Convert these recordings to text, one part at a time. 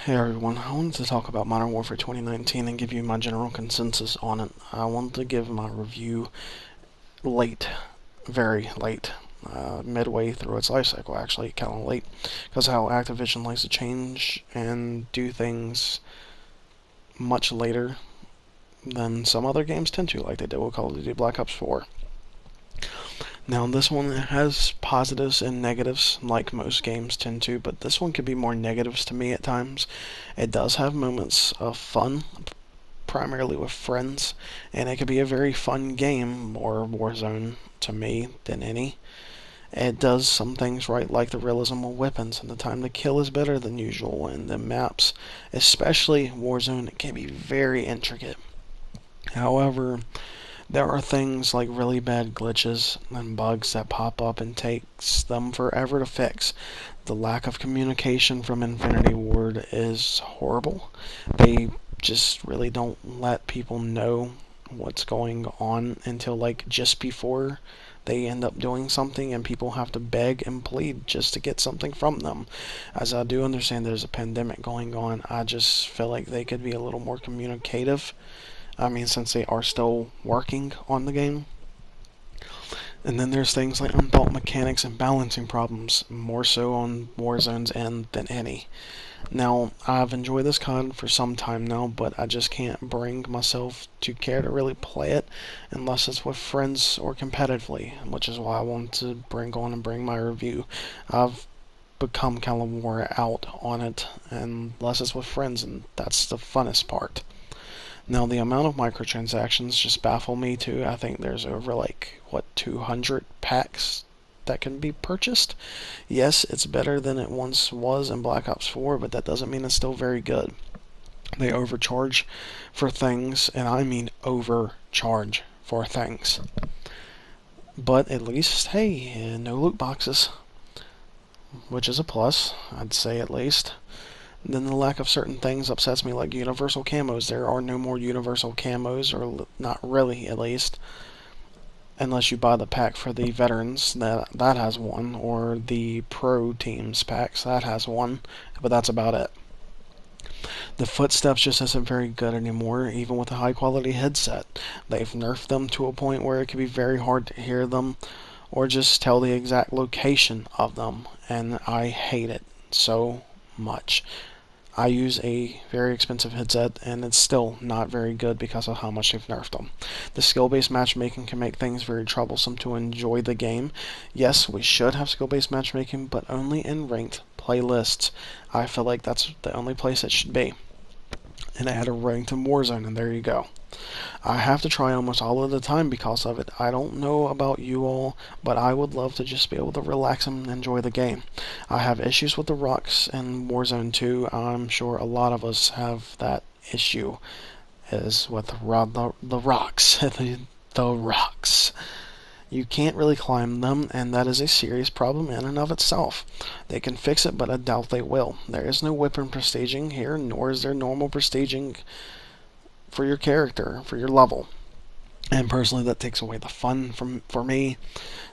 Hey everyone, I wanted to talk about Modern Warfare 2019 and give you my general consensus on it. I wanted to give my review late, very late, midway through its life cycle actually, kind of late, because how Activision likes to change and do things much later than some other games tend to, like they did with Call of Duty Black Ops 4. Now, this one has positives and negatives, like most games tend to, but this one could be more negatives to me at times. It does have moments of fun, primarily with friends, and it could be a very fun game, more Warzone to me than any. It does some things right, like the realism of weapons, and the time to kill is better than usual, and the maps, especially Warzone, it can be very intricate. However, there are things like really bad glitches and bugs that pop up and takes them forever to fix. The lack of communication from Infinity Ward is horrible. They just really don't let people know what's going on until like just before they end up doing something, and people have to beg and plead just to get something from them. As I do understand there's a pandemic going on, I just feel like they could be a little more communicative. I mean, since they are still working on the game. And then there's things like unthought mechanics and balancing problems, more so on Warzone's end than any. Now, I've enjoyed this COD for some time now, but I just can't bring myself to care to really play it unless it's with friends or competitively, which is why I wanted to bring my review. I've become kind of wore out on it unless it's with friends, and that's the funnest part. Now, the amount of microtransactions just baffle me too. I think there's over 200 packs that can be purchased. Yes, it's better than it once was in Black Ops 4, but that doesn't mean it's still very good. They overcharge for things, and I mean overcharge for things. But at least, hey, no loot boxes, which is a plus, I'd say at least. Then the lack of certain things upsets me, like universal camos. There are no more universal camos, or not really, at least, unless you buy the pack for the veterans. That has one, or the pro teams packs that has one, but that's about it. The footsteps just isn't very good anymore, even with a high quality headset. They've nerfed them to a point where it can be very hard to hear them, or just tell the exact location of them, and I hate it so much. I use a very expensive headset, and it's still not very good because of how much they've nerfed them. The skill-based matchmaking can make things very troublesome to enjoy the game. Yes, we should have skill-based matchmaking, but only in ranked playlists. I feel like that's the only place it should be. And add a ranked in Warzone, and there you go. I have to try almost all of the time because of it. I don't know about you all, but I would love to just be able to relax and enjoy the game. I have issues with the rocks in Warzone 2. I'm sure a lot of us have that issue, is with the rocks. The rocks. You can't really climb them, and that is a serious problem in and of itself. They can fix it, but I doubt they will. There is no weapon prestiging here, nor is there normal prestiging for your character, for your level. And personally, that takes away the fun for me.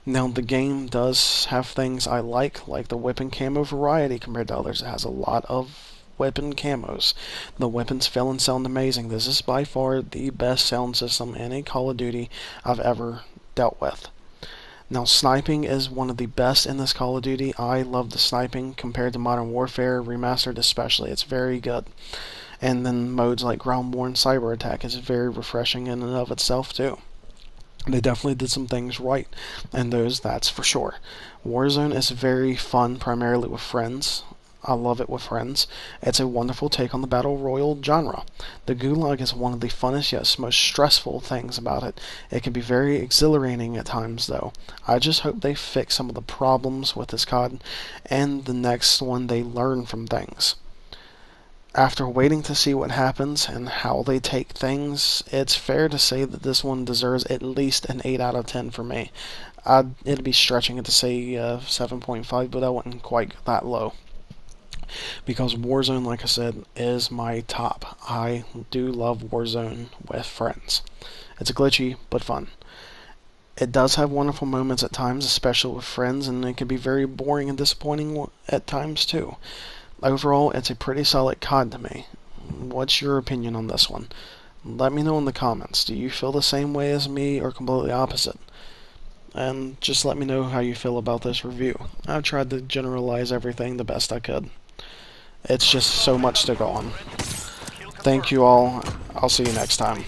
Now, the game does have things I like the weapon camo variety compared to others. It has a lot of weapon camos. The weapons feel and sound amazing. This is by far the best sound system in a Call of Duty I've ever dealt with. Now, sniping is one of the best in this Call of Duty. I love the sniping compared to Modern Warfare Remastered especially. It's very good. And then modes like Ground-Born Cyber Attack is very refreshing in and of itself too. They definitely did some things right, and that's for sure. Warzone is very fun, primarily with friends. I love it with friends. It's a wonderful take on the Battle Royale genre. The Gulag is one of the funnest yet most stressful things about it. It can be very exhilarating at times, though. I just hope they fix some of the problems with this COD, and the next one they learn from things. After waiting to see what happens and how they take things, it's fair to say that this one deserves at least an 8 out of 10 for me. It'd be stretching it to say 7.5, but I wouldn't quite go that low. Because Warzone, like I said, is my top. I do love Warzone with friends. It's glitchy, but fun. It does have wonderful moments at times, especially with friends, and it can be very boring and disappointing at times too. Overall, it's a pretty solid COD to me. What's your opinion on this one? Let me know in the comments. Do you feel the same way as me or completely opposite? And just let me know how you feel about this review. I've tried to generalize everything the best I could. It's just so much to go on. Thank you all. I'll see you next time.